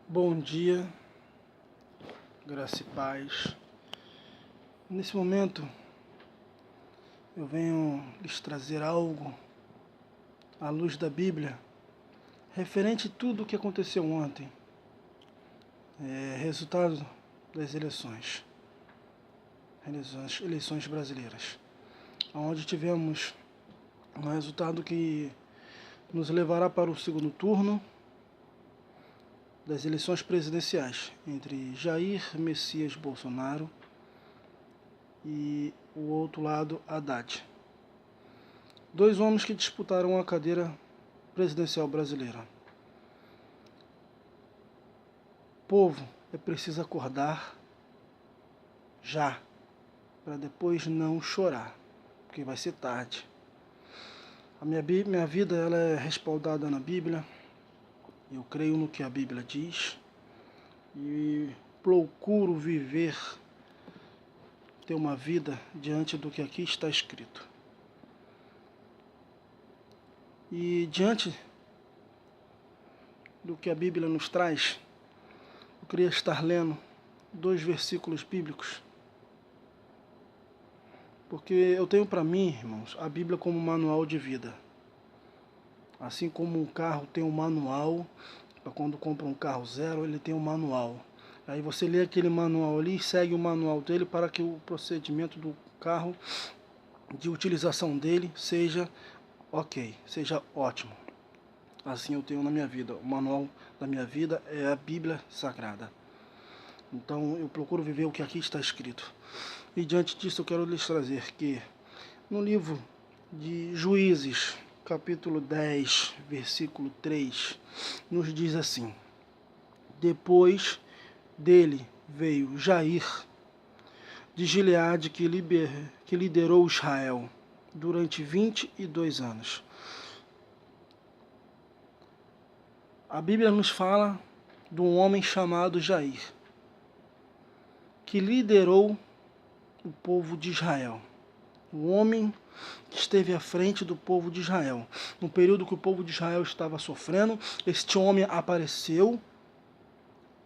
Bom dia, graça e paz. Nesse momento eu venho lhes trazer algo à luz da Bíblia, referente a tudo o que aconteceu ontem, resultado das eleições brasileiras, onde tivemos um resultado que nos levará para o segundo turno das eleições presidenciais, entre Jair Messias Bolsonaro e o outro lado, Haddad. Dois homens que disputaram a cadeira presidencial brasileira. Povo, é preciso acordar já, para depois não chorar, porque vai ser tarde. A minha vida ela é respaldada na Bíblia. Eu creio no que a Bíblia diz e procuro viver, ter uma vida diante do que aqui está escrito. E diante do que a Bíblia nos traz, eu queria estar lendo 2 versículos bíblicos, porque eu tenho para mim, irmãos, a Bíblia como manual de vida. Assim como um carro tem um manual, para quando compra um carro zero, ele tem um manual. Aí você lê aquele manual ali e segue o manual dele para que o procedimento do carro, de utilização dele, seja ok, seja ótimo. Assim eu tenho na minha vida. O manual da minha vida é a Bíblia Sagrada. Então eu procuro viver o que aqui está escrito. E diante disso eu quero lhes trazer que no livro de Juízes, capítulo 10, versículo 3, nos diz assim: depois dele veio Jair de Gileade, que liderou Israel durante 22 anos. A Bíblia nos fala de um homem chamado Jair, que liderou o povo de Israel. Um homem que esteve à frente do povo de Israel. No período que o povo de Israel estava sofrendo, este homem apareceu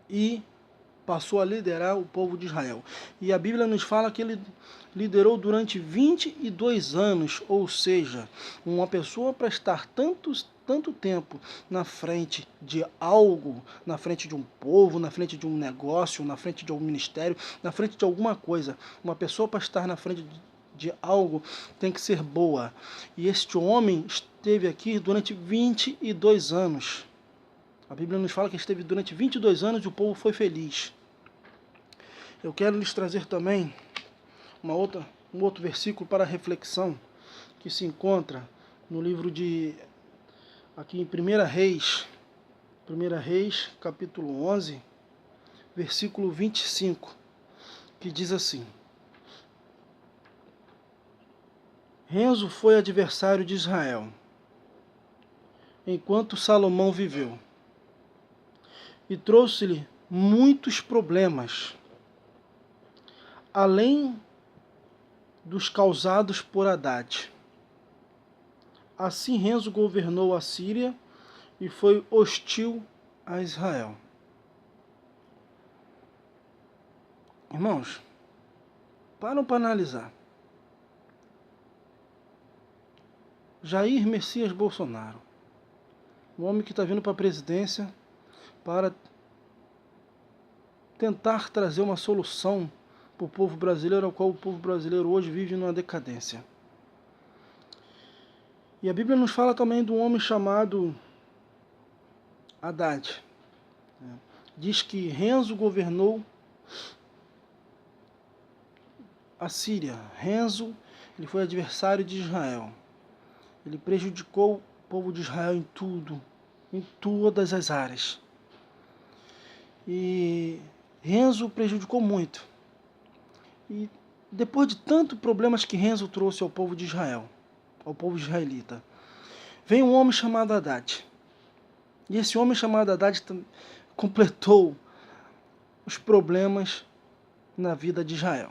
e passou a liderar o povo de Israel. E a Bíblia nos fala que ele liderou durante 22 anos, ou seja, uma pessoa para estar tanto tempo na frente de algo, na frente de um povo, na frente de um negócio, na frente de um ministério, na frente de alguma coisa. Uma pessoa para estar na frente de algo tem que ser boa. E este homem esteve aqui durante 22 anos. A Bíblia nos fala que esteve durante 22 anos e o povo foi feliz. Eu quero lhes trazer também um outro versículo para reflexão, que se encontra no livro de, aqui em 1 Reis, capítulo 11, versículo 25, que diz assim: Renzo foi adversário de Israel, enquanto Salomão viveu, e trouxe-lhe muitos problemas, além dos causados por Haddad. Assim Renzo governou a Síria e foi hostil a Israel. Irmãos, param para analisar. Jair Messias Bolsonaro, o homem que está vindo para a presidência para tentar trazer uma solução para o povo brasileiro, ao qual o povo brasileiro hoje vive numa decadência. E a Bíblia nos fala também de um homem chamado Haddad. Diz que Renzo governou a Síria. Renzo, ele foi adversário de Israel. Ele prejudicou o povo de Israel em tudo, em todas as áreas. E Renzo prejudicou muito. E depois de tantos problemas que Renzo trouxe ao povo de Israel, ao povo israelita, vem um homem chamado Haddad. E esse homem chamado Haddad completou os problemas na vida de Israel.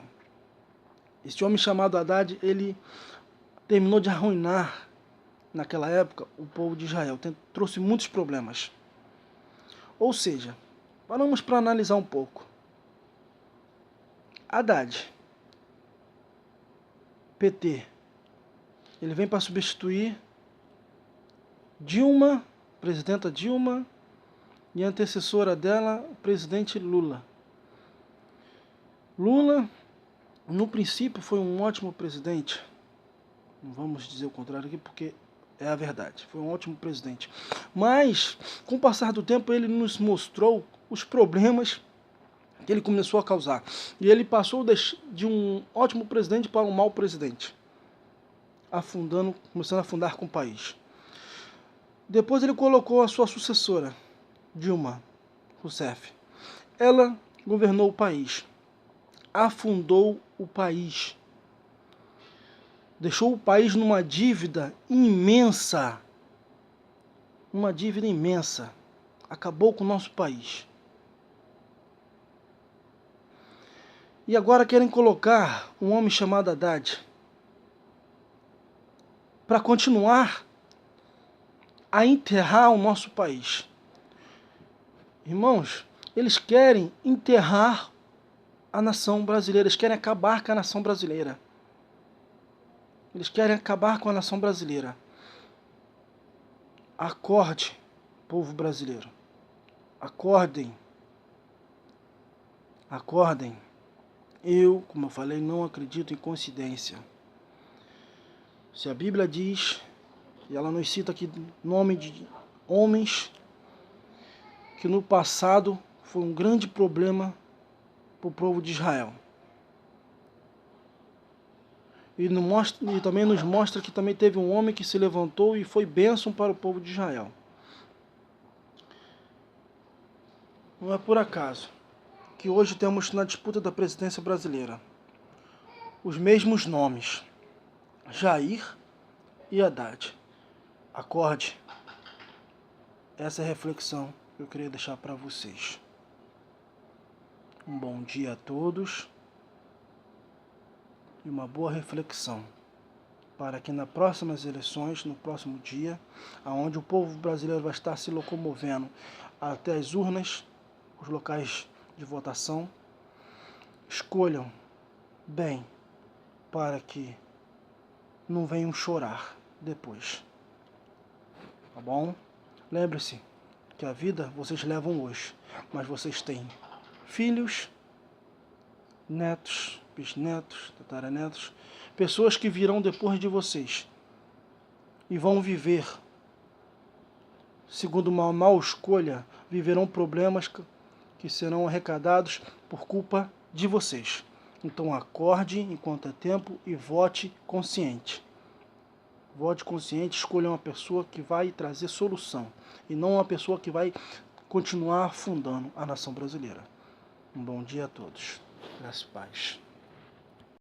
Esse homem chamado Haddad, ele terminou de arruinar, naquela época, o povo de Israel. Trouxe muitos problemas. Ou seja, Paramos para analisar um pouco. Haddad, PT, ele vem para substituir Dilma, presidenta Dilma, e a antecessora dela, o presidente Lula. Lula, no princípio, foi um ótimo presidente. Não vamos dizer o contrário aqui, porque é a verdade. Foi um ótimo presidente. Mas, com o passar do tempo, ele nos mostrou os problemas que ele começou a causar. E ele passou de um ótimo presidente para um mau presidente, começando a afundar com o país. Depois ele colocou a sua sucessora, Dilma Rousseff. Ela governou o país, afundou o país, deixou o país numa dívida imensa, acabou com o nosso país. E agora querem colocar um homem chamado Haddad para continuar a enterrar o nosso país. Irmãos, eles querem enterrar a nação brasileira, eles querem acabar com a nação brasileira. Eles querem acabar com a nação brasileira. Acorde, povo brasileiro. Acordem. Acordem. Eu, como eu falei, não acredito em coincidência. Se a Bíblia diz, e ela nos cita aqui nome de homens que no passado foi um grande problema para o povo de Israel. E também nos mostra que também teve um homem que se levantou e foi bênção para o povo de Israel. Não é por acaso que hoje temos na disputa da presidência brasileira os mesmos nomes, Jair e Haddad. Acorde. Essa é a reflexão que eu queria deixar para vocês. Um bom dia a todos e uma boa reflexão para que nas próximas eleições, no próximo dia, onde o povo brasileiro vai estar se locomovendo até as urnas, os locais de votação, escolham bem para que não venham chorar depois. Tá bom? Lembre-se que a vida vocês levam hoje, mas vocês têm filhos, netos, bisnetos, tataranetos, pessoas que virão depois de vocês e vão viver, segundo uma mal escolha, viverão problemas que serão arrecadados por culpa de vocês. Então acorde enquanto é tempo e vote consciente. Vote consciente, escolha uma pessoa que vai trazer solução e não uma pessoa que vai continuar afundando a nação brasileira. Um bom dia a todos. Graças e paz.